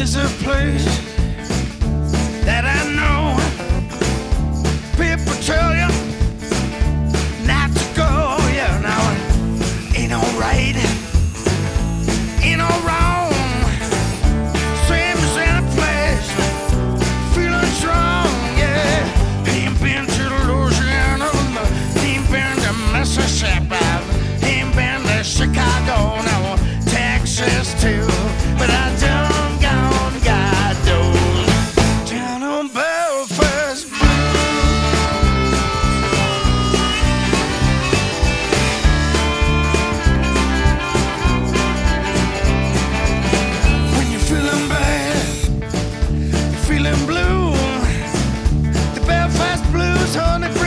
is a place that I know. People tell you not to go, yeah, now it ain't alright, ain't all wrong. Same as in a place, feeling strong, yeah. Ain't been to Louisiana, ain't been to Mississippi, ain't been to Chicago, no, Texas too, but I done gone, got those down on Belfast Blues. When you're feeling bad, you're feeling blue, the Belfast Blues, honey.